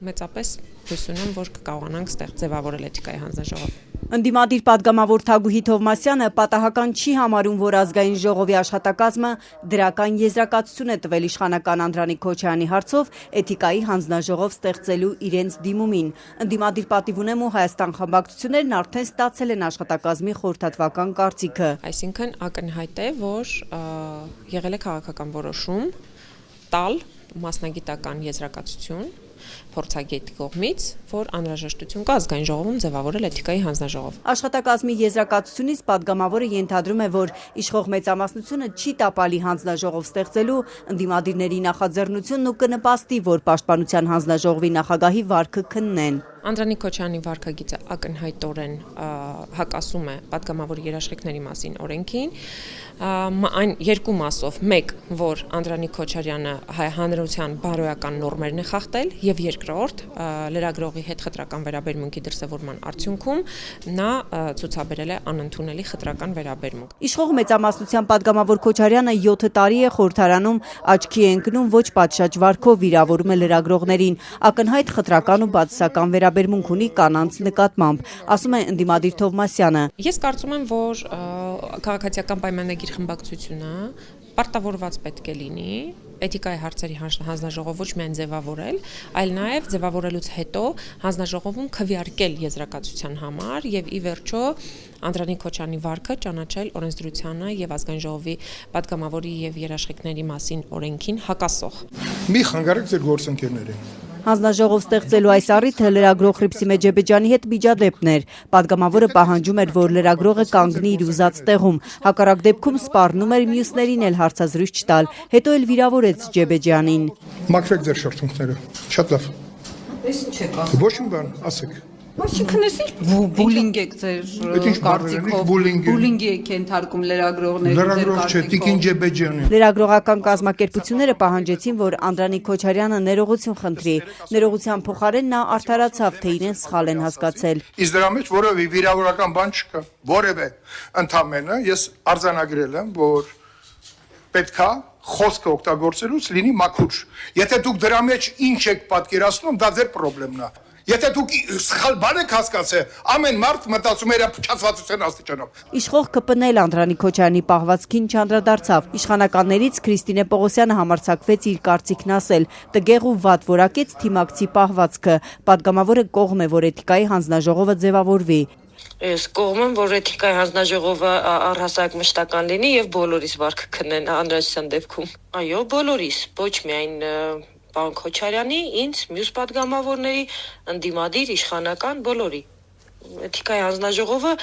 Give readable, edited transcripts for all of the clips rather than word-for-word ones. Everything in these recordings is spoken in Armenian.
մեծապես հույս ունեմ, որ կկարողանանք ձևավորել էթիկայի հանձնաժողով։ Ընդդիմադիր պատգամավոր Թագուհի Թովմասյանը պատահական չի համարում, որ ազգային ժողովի աշխատակազմը դրական եզրակացություն է տվել իշխանական Անդրանիկ Քոչարյանի հարցով էթիկայի հանձնաժողով ստեղծելու իրենց դիմումին։ Ընդդիմադիր պատիվ ունեմ ու Հայաստան խմբակցություններն արդեն ստացել են աշխատակազմի խորհրդատվական կարծիքը։ Այսինքն ակնհայտ է, որ եղել է քաղաքական որոշում տալ մասնագիտական եզրակացություն փորձագետ կողմից, որ անհրաժեշտություն կա ազգային ժողովում ձևավորել էթիկայի հանձնաժողով։ Աշխատակազմի եզրակացությունից պատգամավորը ենթադրում է, որ իշխող մեծամասնությունը չի տապալի հանձնաժողով ստեղծելու ընդդիմադիրների նախաձեռնությունն ու կնպաստի, որ պաշտպանության հանձնաժողովի նախագահի վարքը քննեն։ Անդրանիկ Քոչարյանի վարքագիծը ակնհայտորեն հակասում է պատգամավորի երաշխիքների մասին օրենքին, այն երկու մասով, մեկ, որ Անդրանիկ Քոչարյանը հանրության բարոյական նորմերն է խախտել, եւ երկրորդ, լրագրողի հետ խտրական վերաբերմունքի դրսևորման արդյունքում նա ցուցաբերել է անընդունելի խտրական վերաբերմունք։ Իշխող մեծամասնության պատգամավոր Քոչարյանը 7 տարի է խորհրդարանում աչքի է ընկնում ոչ պատշաճ վարքով վիրավորում է լրագրողներին, ակնհայտ խտրական ու բացասական վերաբերմունք ունի կանանց նկատմամբ, ասում է ընդդիմադիր Թովմասյանը։ Ես կարծում եմ, որ քաղաքացիական պայմանագիր խմբակցությունը պարտավորված պետք է լինի էթիկայի հարցերի հանձնաժողով ոչ միայն ձևավորել, այլ նաև ձևավորելուց հետո հանձնաժողովում քվեարկել եզրակացության համար եւ ի վերջո Անդրանիկ Քոչարյանի վարքը ճանաչել օրենսդրությանը եւ ազգային ժողովի պատգամավորի եւ երաշխիքների մասին օրենքին հակասող։ Մի խանգարեք ձեր գործընկերներին։ Հանձնաժողով ստեղծելու այս առիթը լրագրող Ղրիփսիմե Ջեբեջյանի հետ միջադեպն էր։ Պատգամավորը պահանջում էր, որ լրագրողը կանգնի իր ուզած տեղում, հակառակ դեպքում սպառնում էր մյուսներին էլ հարցազրույց չտալ, հետո էլ վիրավորեց Ջեբեջյանին։ Մաքրեք ձեր շրթունքները։ Շատ լավ։ Էս ինչ եք ասում։ Ոչ մի բան, ասեք։ Այսինքն էս բուլինգ եք ձեր կարծիքով, բուլինգի եք ենթարկում լրագրողներին։ Լրագրող չէ, Տիկին Ջեբեջյանին։ Լրագրողական կազմակերպությունները պահանջեցին, որ Անդրանիկ Քոչարյանը ներողություն խնդրի։ Ներողության փոխարեն նա արդարացավ, թե իրեն սխալ են հասկացել։ Իսկ դրա մեջ որևէ վիրավորական բան չկա, որևէ։ Ընդամենը ես արձանագրել եմ, որ պետքա խոսքը օգտագործելուց լինի մաքուր։ Եթե դուք դրա մեջ ինչ եք պատկերացնում, դա ձեր խնդիրն է։ Եթե դուք սխալ բան եք հասկացել, ամեն մարդ մտածում է իր փչացվածության աստիճանով։ Իշխող ԿՊՆ-ն Անդրանիկ Քոչարյանի պահվածքին չանդրադարձավ։ Իշխանականներից Քրիստինե Պողոսյանը համարձակվեց իր կարծիքն ասել, տգեղ ու վատ որակեց թիմակցի պահվածքը։ Պատգամավորը կողմ է, որ էթիկայի հանձնաժողովը ձևավորվի։ Ես կողմ եմ, որ էթիկայի հանձնաժողովը առհասարակ մշտական լինի եւ բոլորիս վարքը քննեն անհրաժեշտության դեպքում։ Այո, բոլորիս, ոչ միայն պարոն Քոչարյանի, ինձ, մյուս պատգամավորների, ընդդիմադիր, իշխանական, բոլորի։ Էթիկայի հանձնաժողովը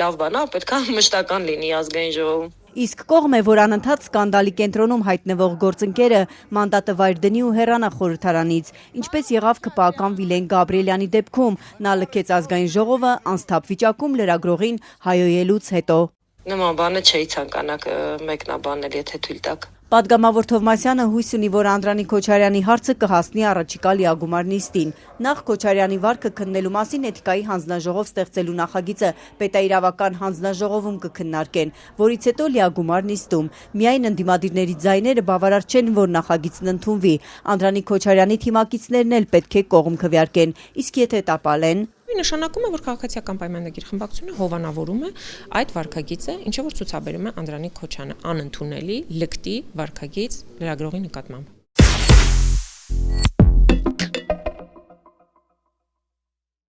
լավ բան է, պետք է մշտական լինի ազգային ժողովում։ Իսկ կողմ է, որ անընդհատ սկանդալի կենտրոնում հայտնվող գործընկերը մանդատը վայր դնի ու հեռանա խորհրդարանից, ինչպես եղավ ԿՊԱ-ական Վիլեն Գաբրիելյանի դեպքում, նա լքեց ազգային ժողովը անսթափ վիճակում լրագրողին հայոյելուց հետո։ Նման բանը չէի ցանկանա մեկնաբանել, եթե թույլ տաք։ Պատգամավոր Թովմասյանը հույս ունի, որ Անդրանիկ Քոչարյանի հարցը կհասնի առաջիկա լիագումար նիստին։ Նախ Քոչարյանի վարքը քննելու մասին էթիկայի հանձնաժողով ստեղծելու նախագիծը պետաիրավական հանձնաժողովում կքննարկեն, որից հետո լիագումար նիստում։ Միայն ընդդիմադիրների ձայները բավարար չեն, որ նախագիծն ընդունվի։ Անդրանիկ Քոչարյանի թիմակիցներն էլ պետք է կողմ քվեարկեն, իսկ եթե տապալեն, նշանակում է, որ քաղաքացիական պայմանագիր խմբակցությունը հովանավորում է այդ վարքագիծը, ինչը որ ցուցաբերում է Անդրանիկ Քոչարյանը անընդունելի լկտի վարքագիծ լրագրողի նկատմամբ։